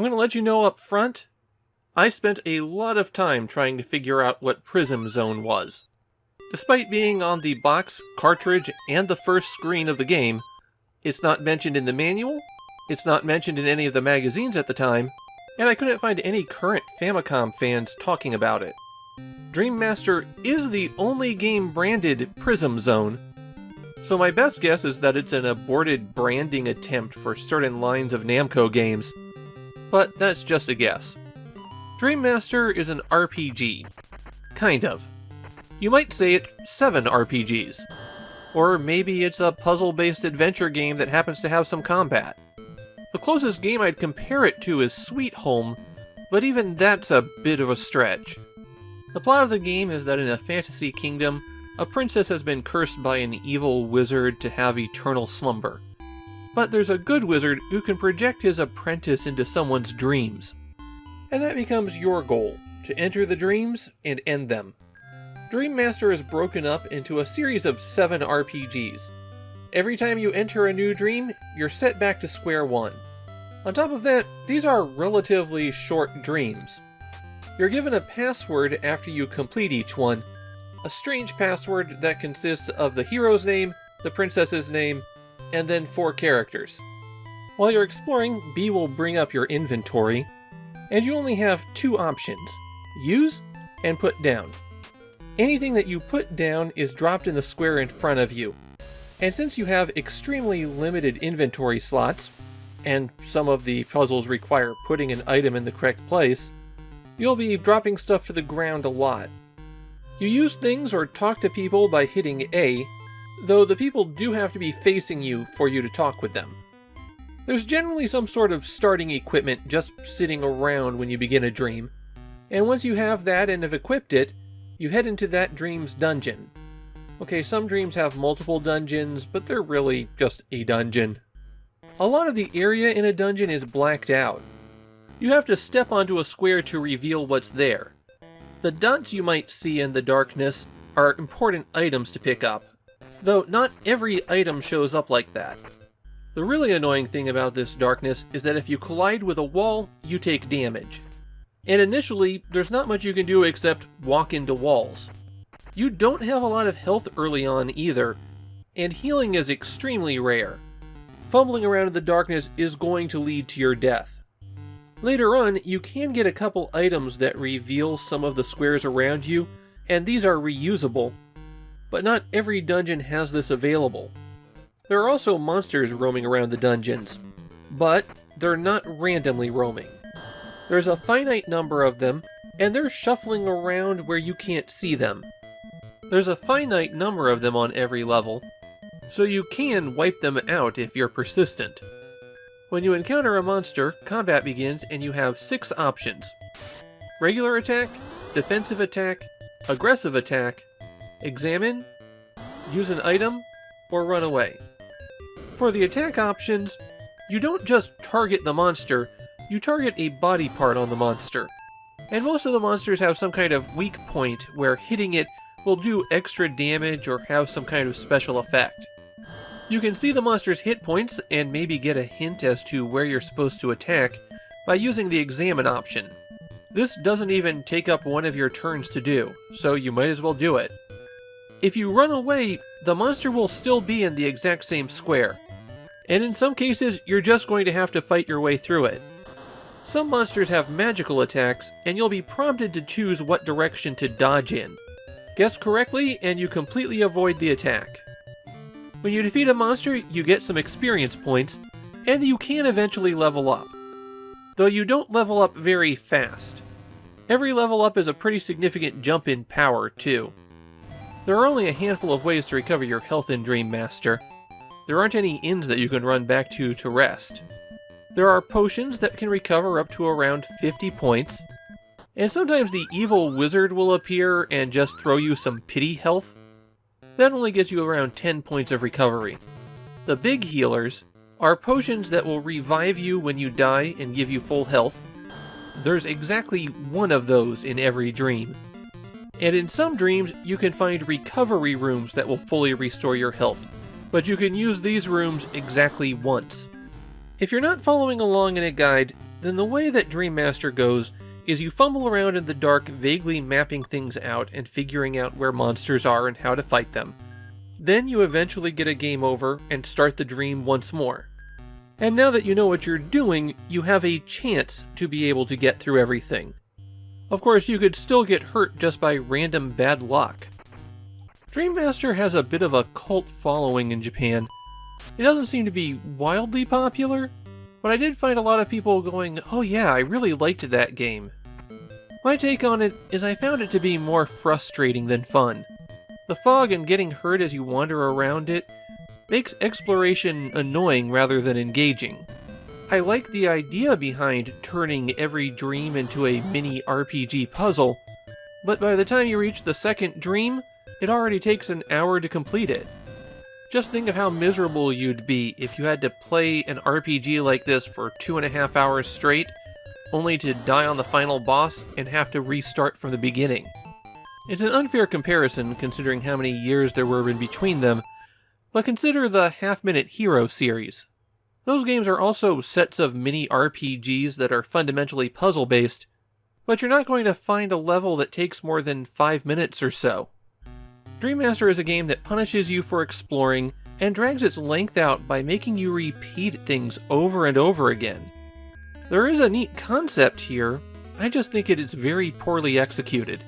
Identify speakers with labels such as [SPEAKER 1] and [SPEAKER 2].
[SPEAKER 1] I'm going to let you know up front, I spent a lot of time trying to figure out what Prism Zone was. Despite being on the box, cartridge, and the first screen of the game, it's not mentioned in the manual, it's not mentioned in any of the magazines at the time, and I couldn't find any current Famicom fans talking about it. Dream Master is the only game branded Prism Zone, so my best guess is that it's an aborted branding attempt for certain lines of Namco games. But that's just a guess. Dream Master is an RPG. Kind of. You might say it's 7 RPGs. Or maybe it's a puzzle-based adventure game that happens to have some combat. The closest game I'd compare it to is Sweet Home, but even that's a bit of a stretch. The plot of the game is that in a fantasy kingdom, a princess has been cursed by an evil wizard to have eternal slumber. But there's a good wizard who can project his apprentice into someone's dreams. And that becomes your goal, to enter the dreams and end them. Dream Master is broken up into a series of 7 RPGs. Every time you enter a new dream, you're set back to square one. On top of that, these are relatively short dreams. You're given a password after you complete each one, a strange password that consists of the hero's name, the princess's name, and then 4 characters. While you're exploring, B will bring up your inventory, and you only have 2 options: use and put down. Anything that you put down is dropped in the square in front of you. And since you have extremely limited inventory slots, and some of the puzzles require putting an item in the correct place, you'll be dropping stuff to the ground a lot. You use things or talk to people by hitting A, though the people do have to be facing you for you to talk with them. There's generally some sort of starting equipment just sitting around when you begin a dream, and once you have that and have equipped it, you head into that dream's dungeon. Okay, some dreams have multiple dungeons, but they're really just a dungeon. A lot of the area in a dungeon is blacked out. You have to step onto a square to reveal what's there. The dots you might see in the darkness are important items to pick up, though not every item shows up like that. The really annoying thing about this darkness is that if you collide with a wall, you take damage. And initially, there's not much you can do except walk into walls. You don't have a lot of health early on either, and healing is extremely rare. Fumbling around in the darkness is going to lead to your death. Later on, you can get a couple items that reveal some of the squares around you, and these are reusable, but not every dungeon has this available. There are also monsters roaming around the dungeons, but they're not randomly roaming. There's a finite number of them, and they're shuffling around where you can't see them. There's a finite number of them on every level, so you can wipe them out if you're persistent. When you encounter a monster, combat begins and you have 6 options: regular attack, defensive attack, aggressive attack, examine, use an item, or run away. For the attack options, you don't just target the monster, you target a body part on the monster. And most of the monsters have some kind of weak point where hitting it will do extra damage or have some kind of special effect. You can see the monster's hit points and maybe get a hint as to where you're supposed to attack by using the examine option. This doesn't even take up one of your turns to do, so you might as well do it. If you run away, the monster will still be in the exact same square, and in some cases you're just going to have to fight your way through it. Some monsters have magical attacks, and you'll be prompted to choose what direction to dodge in. Guess correctly, and you completely avoid the attack. When you defeat a monster, you get some experience points, and you can eventually level up. Though you don't level up very fast. Every level up is a pretty significant jump in power, too. There are only a handful of ways to recover your health in Dream Master. There aren't any inns that you can run back to rest. There are potions that can recover up to around 50 points, and sometimes the evil wizard will appear and just throw you some pity health. That only gets you around 10 points of recovery. The big healers are potions that will revive you when you die and give you full health. There's exactly one of those in every dream. And in some dreams, you can find recovery rooms that will fully restore your health, but you can use these rooms exactly once. If you're not following along in a guide, then the way that Dream Master goes is you fumble around in the dark, vaguely mapping things out and figuring out where monsters are and how to fight them. Then you eventually get a game over and start the dream once more. And now that you know what you're doing, you have a chance to be able to get through everything. Of course, you could still get hurt just by random bad luck. Dream Master has a bit of a cult following in Japan. It doesn't seem to be wildly popular, but I did find a lot of people going, "Oh yeah, I really liked that game." My take on it is I found it to be more frustrating than fun. The fog and getting hurt as you wander around it makes exploration annoying rather than engaging. I like the idea behind turning every dream into a mini RPG puzzle, but by the time you reach the second dream, it already takes an hour to complete it. Just think of how miserable you'd be if you had to play an RPG like this for 2.5 hours straight, only to die on the final boss and have to restart from the beginning. It's an unfair comparison considering how many years there were in between them, but consider the Half-Minute Hero series. Those games are also sets of mini RPGs that are fundamentally puzzle-based, but you're not going to find a level that takes more than 5 minutes or so. Dream Master is a game that punishes you for exploring and drags its length out by making you repeat things over and over again. There is a neat concept here, I just think it is very poorly executed.